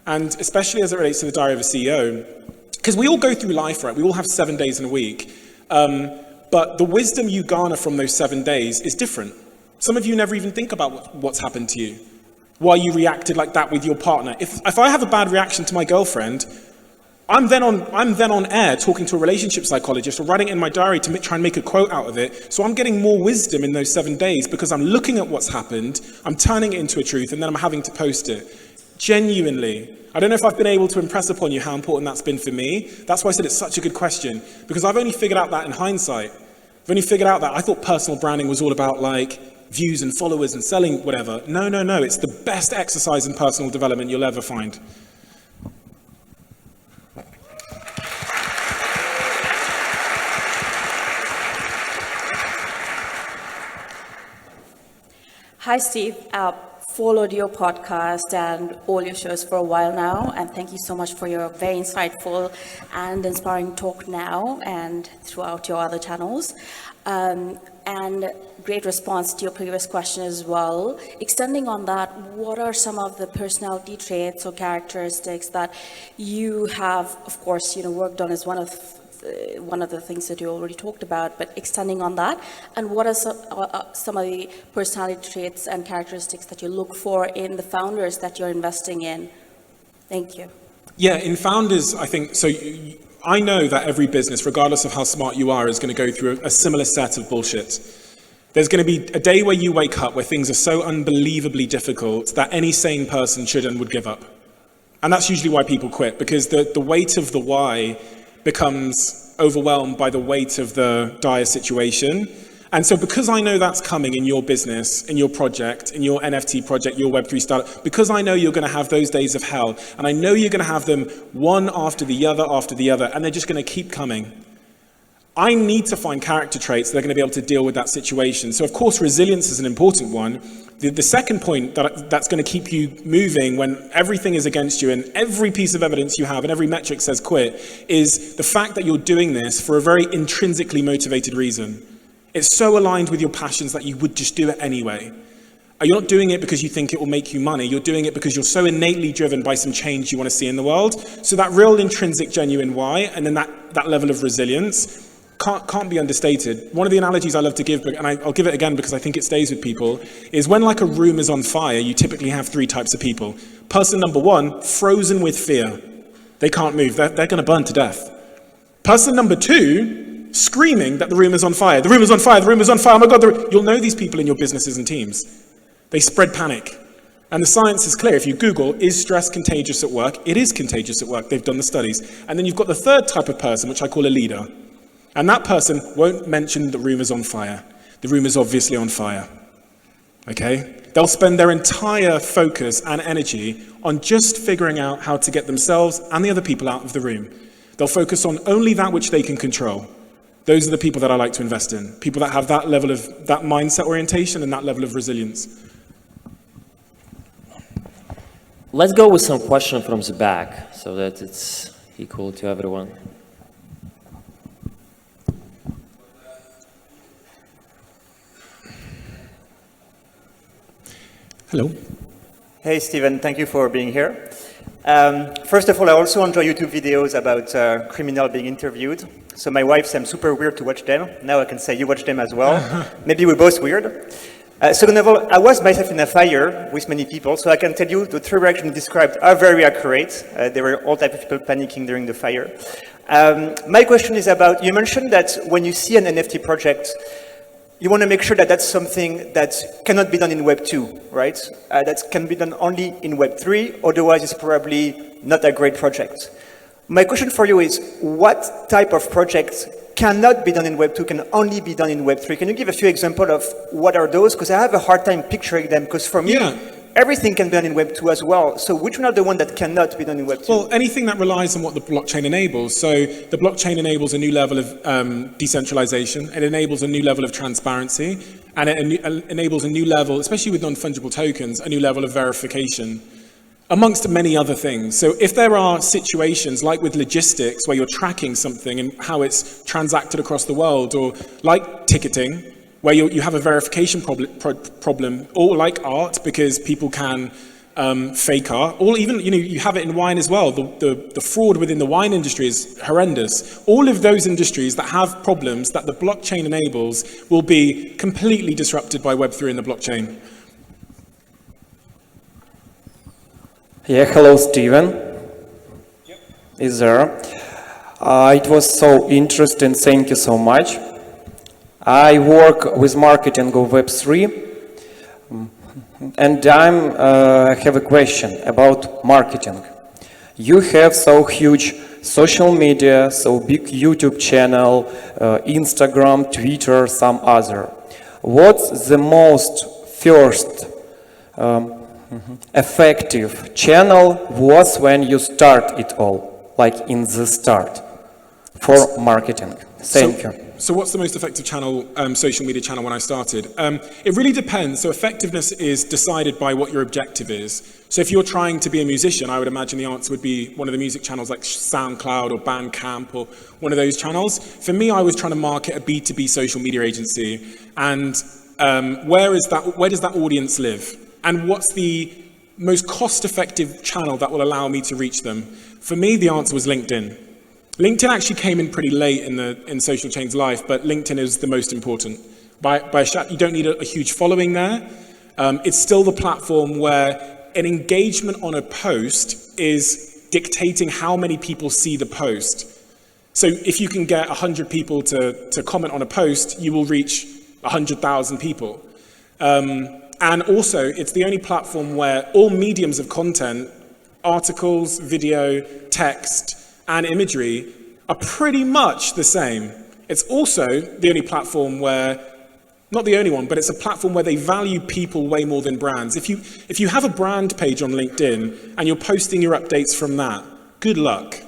And especially as it relates to the Diary of a CEO, because we all go through life, right? We all have 7 days in a week. But the wisdom you garner from those 7 days is different. Some of you never even think about what's happened to you, why you reacted like that with your partner. If I have a bad reaction to my girlfriend, I'm then on air talking to a relationship psychologist or writing it in my diary to try and make a quote out of it. So I'm getting more wisdom in those 7 days because I'm looking at what's happened, I'm turning it into a truth, and then I'm having to post it. Genuinely. I don't know if I've been able to impress upon you how important that's been for me. That's why I said it's such a good question, because I've only figured out that in hindsight. I've only figured out that I thought personal branding was all about like views and followers and selling whatever. No. It's the best exercise in personal development you'll ever find. Hi, Steve. Followed your podcast and all your shows for a while now, and thank you so much for your very insightful and inspiring talk now and throughout your other channels. And great response to your previous question as well. Extending on that, what are some of the personality traits or characteristics that you have, of course, worked on as one of the things that you already talked about, but extending on that, and what are some of the personality traits and characteristics that you look for in the founders that you're investing in? Thank you. Yeah, in founders, I think, so I know that every business, regardless of how smart you are, is going to go through a similar set of bullshit. There's going to be a day where you wake up where things are so unbelievably difficult that any sane person should and would give up. And that's usually why people quit, because the weight of the why becomes overwhelmed by the weight of the dire situation. And so because I know that's coming in your business, in your project, in your NFT project, your Web3 startup, because I know you're going to have those days of hell, and I know you're going to have them one after the other, and they're just going to keep coming. I need to find character traits that are going to be able to deal with that situation. So of course, resilience is an important one. The second point that's going to keep you moving when everything is against you and every piece of evidence you have and every metric says quit is the fact that you're doing this for a very intrinsically motivated reason. It's so aligned with your passions that you would just do it anyway. You're not doing it because you think it will make you money. You're doing it because you're so innately driven by some change you want to see in the world. So that real intrinsic genuine why, and then that level of resilience can't be understated. One of the analogies I love to give, and I'll give it again because I think it stays with people, is when like a room is on fire, you typically have 3 types of people. Person number 1, frozen with fear. They can't move. They're going to burn to death. Person number 2, screaming that the room is on fire. The room is on fire. The room is on fire. Oh my God. You'll know these people in your businesses and teams. They spread panic. And the science is clear. If you Google, is stress contagious at work? It is contagious at work. They've done the studies. And then you've got the third type of person, which I call a leader. And that person won't mention the room is on fire. The room is obviously on fire. Okay? They'll spend their entire focus and energy on just figuring out how to get themselves and the other people out of the room. They'll focus on only that which they can control. Those are the people that I like to invest in. People that have that level of, that mindset orientation and that level of resilience. Let's go with some questions from the back so that it's equal to everyone. Hello. Hey, Steven, thank you for being here. First of all, I also enjoy YouTube videos about criminals being interviewed. So my wife said I'm super weird to watch them. Now I can say you watch them as well. Maybe we're both weird. Second of all, I was myself in a fire with many people, so I can tell you the three reactions described are very accurate. There were all types of people panicking during the fire. My question is about, you mentioned that when you see an NFT project, you want to make sure that that's something that cannot be done in Web 2, right? That can be done only in Web 3, otherwise it's probably not a great project. My question for you is, what type of projects cannot be done in Web 2, can only be done in Web 3? Can you give a few examples of what are those? Because I have a hard time picturing them, because for me, everything can be done in Web 2 as well. So which one are the ones that cannot be done in Web 2? Well, anything that relies on what the blockchain enables. So the blockchain enables a new level of decentralization. It enables a new level of transparency. And it enables a new level, especially with non-fungible tokens, a new level of verification, amongst many other things. So if there are situations like with logistics where you're tracking something and how it's transacted across the world, or like ticketing, where you have a verification problem, or like art, because people can fake art, or even, you have it in wine as well. The fraud within the wine industry is horrendous. All of those industries that have problems that the blockchain enables will be completely disrupted by Web3 and the blockchain. Yeah, hello, Steven. Yep. Is there? It was so interesting. Thank you so much. I work with marketing of Web3, and I have a question about marketing. You have so huge social media, so big YouTube channel, Instagram, Twitter, some other. What's the most first effective channel was when you start it all, like in the start, for marketing? Thank you. So what's the most effective channel, social media channel when I started? It really depends. So effectiveness is decided by what your objective is. So if you're trying to be a musician, I would imagine the answer would be one of the music channels like SoundCloud or Bandcamp or one of those channels. For me, I was trying to market a B2B social media agency. And where does that audience live? And what's the most cost-effective channel that will allow me to reach them? For me, the answer was LinkedIn. LinkedIn actually came in pretty late in social chain's life, but LinkedIn is the most important. You don't need a huge following there. It's still the platform where an engagement on a post is dictating how many people see the post. So if you can get 100 people to comment on a post, you will reach 100,000 people. And also, it's the only platform where all mediums of content, articles, video, text, and imagery are pretty much the same. It's also the only platform where, not the only one, but it's a platform where they value people way more than brands. If you have a brand page on LinkedIn and you're posting your updates from that, good luck.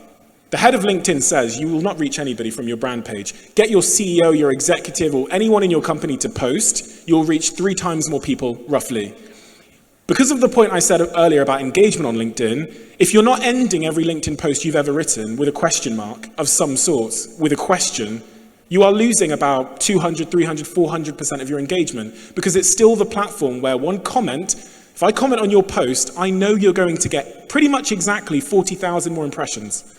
The head of LinkedIn says you will not reach anybody from your brand page. Get your CEO, your executive, or anyone in your company to post, you'll reach 3 times more people, roughly. Because of the point I said earlier about engagement on LinkedIn, if you're not ending every LinkedIn post you've ever written with a question mark of some sort, with a question, you are losing about 200, 300, 400% of your engagement, because it's still the platform where one comment, if I comment on your post, I know you're going to get pretty much exactly 40,000 more impressions.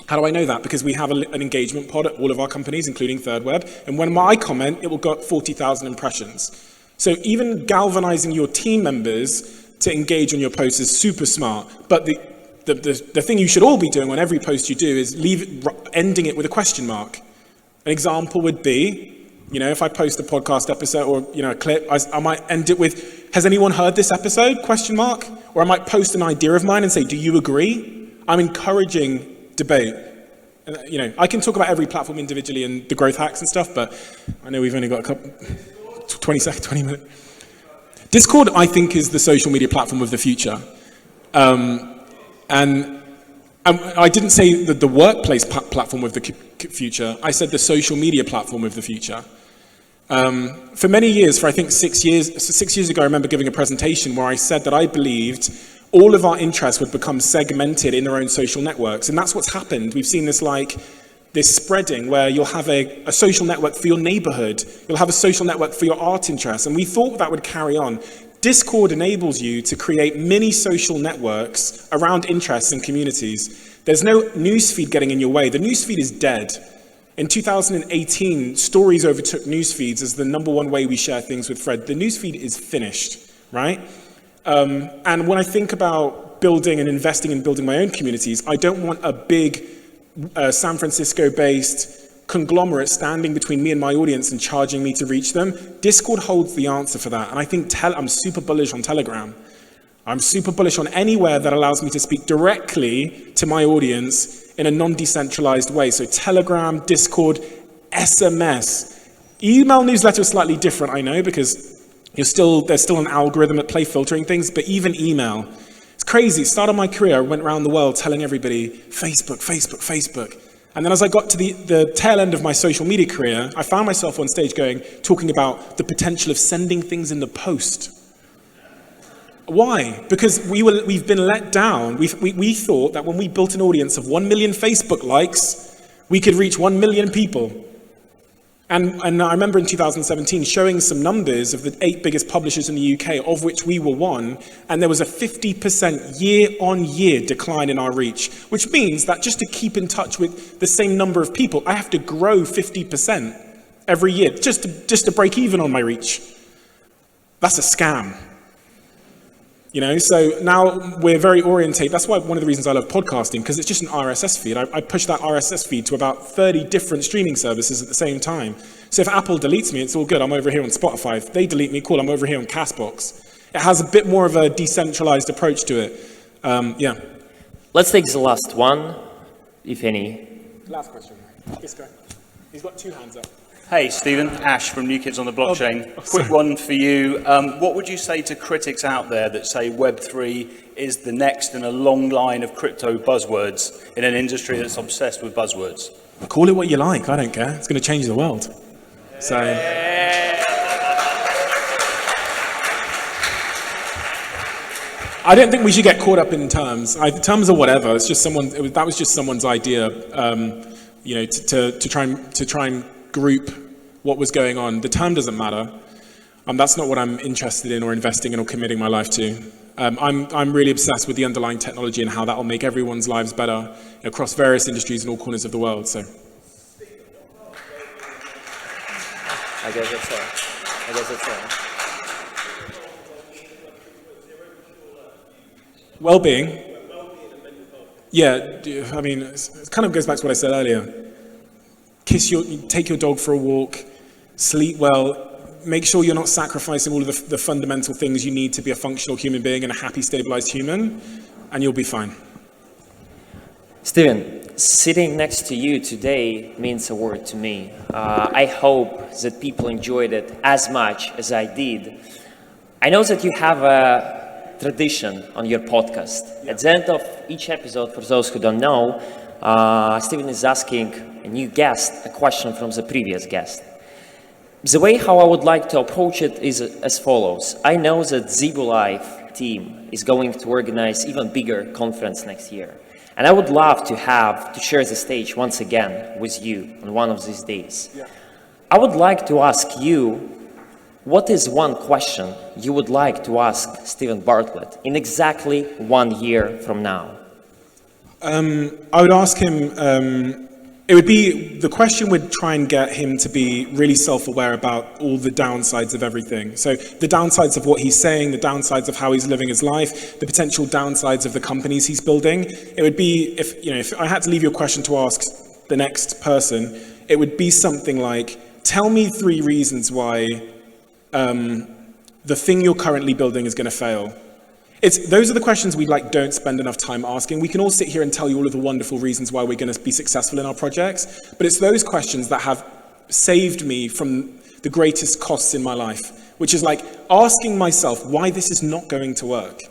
How do I know that? Because we have an engagement pod at all of our companies, including Thirdweb, and when I comment, it will get 40,000 impressions. So even galvanizing your team members to engage on your posts is super smart. But the thing you should all be doing on every post you do is ending it with a question mark. An example would be, if I post a podcast episode or a clip, I might end it with, has anyone heard this episode? Question mark. Or I might post an idea of mine and say, do you agree? I'm encouraging debate. I can talk about every platform individually and the growth hacks and stuff, but I know we've only got a couple, 20 minutes. Discord, I think, is the social media platform of the future. And I didn't say that the workplace platform of the future. I said the social media platform of the future. For many years, for I think 6 years ago, I remember giving a presentation where I said that I believed all of our interests would become segmented in their own social networks. And that's what's happened. We've seen this spreading where you'll have a social network for your neighborhood. You'll have a social network for your art interests. And we thought that would carry on. Discord enables you to create mini social networks around interests and communities. There's no newsfeed getting in your way. The newsfeed is dead. In 2018, stories overtook news feeds as the #1 way we share things with Fred. The news feed is finished, right? And when I think about building and investing in building my own communities, I don't want a big San Francisco-based conglomerate standing between me and my audience and charging me to reach them. Discord holds the answer for that. And I think I'm super bullish on Telegram. I'm super bullish on anywhere that allows me to speak directly to my audience in a non-decentralized way. So Telegram, Discord, SMS. Email newsletter is slightly different, I know, because there's still an algorithm at play filtering things, but even email. It's crazy. Start of my career, I went around the world telling everybody, Facebook, Facebook, Facebook. And then as I got to the tail end of my social media career, I found myself on stage talking about the potential of sending things in the post. Why? Because we've been let down. We thought that when we built an audience of 1 million Facebook likes, we could reach 1 million people. And I remember in 2017 showing some numbers of the 8 biggest publishers in the UK, of which we were one, and there was a 50% year-on-year decline in our reach, which means that just to keep in touch with the same number of people, I have to grow 50% every year just to break even on my reach. That's a scam. You know, so now we're very orientated. That's why one of the reasons I love podcasting, because it's just an RSS feed. I push that RSS feed to about 30 different streaming services at the same time. So if Apple deletes me, it's all good. I'm over here on Spotify. If they delete me, cool, I'm over here on Castbox. It has a bit more of a decentralized approach to it. Yeah. Let's take the last one, if any. Last question. This guy. He's got 2 hands up. Hey, Steven. Ash from New Kids on the Blockchain. Quick one for you. What would you say to critics out there that say Web3 is the next in a long line of crypto buzzwords in an industry that's obsessed with buzzwords? Call it what you like. I don't care. It's going to change the world. So. I don't think we should get caught up in terms. Terms are whatever. It's just that was just someone's idea. You know, to try and group what was going on. The term doesn't matter. That's not what I'm interested in or investing in or committing my life to. I'm really obsessed with the underlying technology and how that will make everyone's lives better across various industries in all corners of the world. So. I guess that's all. Well-being. Yeah, I mean, it kind of goes back to what I said earlier. Take your dog for a walk, sleep well, make sure you're not sacrificing all of the fundamental things you need to be a functional human being and a happy, stabilized human, and you'll be fine. Steven, sitting next to you today means a word to me. I hope that people enjoyed it as much as I did. I know that you have a tradition on your podcast. Yeah. At the end of each episode, for those who don't know, Steven is asking a new guest a question from the previous guest. The way how I would like to approach it is as follows. I know that ZebuLive team is going to organize even bigger conference next year. And I would love to share the stage once again with you on one of these days. Yeah. I would like to ask you, what is one question you would like to ask Steven Bartlett in exactly 1 year from now? I would ask him, the question would try and get him to be really self-aware about all the downsides of everything. So the downsides of what he's saying, the downsides of how he's living his life, the potential downsides of the companies he's building. It would be, if I had to leave you a question to ask the next person, it would be something like, tell me 3 reasons why the thing you're currently building is going to fail. Those are the questions we don't spend enough time asking. We can all sit here and tell you all of the wonderful reasons why we're going to be successful in our projects, but it's those questions that have saved me from the greatest costs in my life, which is like asking myself why this is not going to work.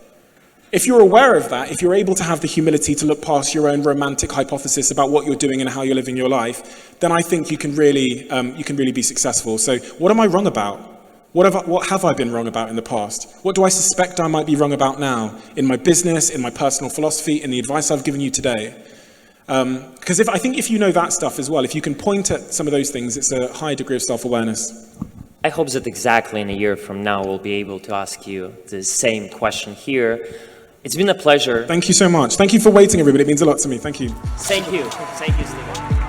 If you're aware of that, if you're able to have the humility to look past your own romantic hypothesis about what you're doing and how you're living your life, then I think you can really be successful. So what am I wrong about? What have I been wrong about in the past? What do I suspect I might be wrong about now in my business, in my personal philosophy, in the advice I've given you today? Because I think if you know that stuff as well, if you can point at some of those things, it's a high degree of self-awareness. I hope that exactly in a year from now, we'll be able to ask you the same question here. It's been a pleasure. Thank you so much. Thank you for waiting, everybody. It means a lot to me. Thank you. Thank you. Thank you, Steven.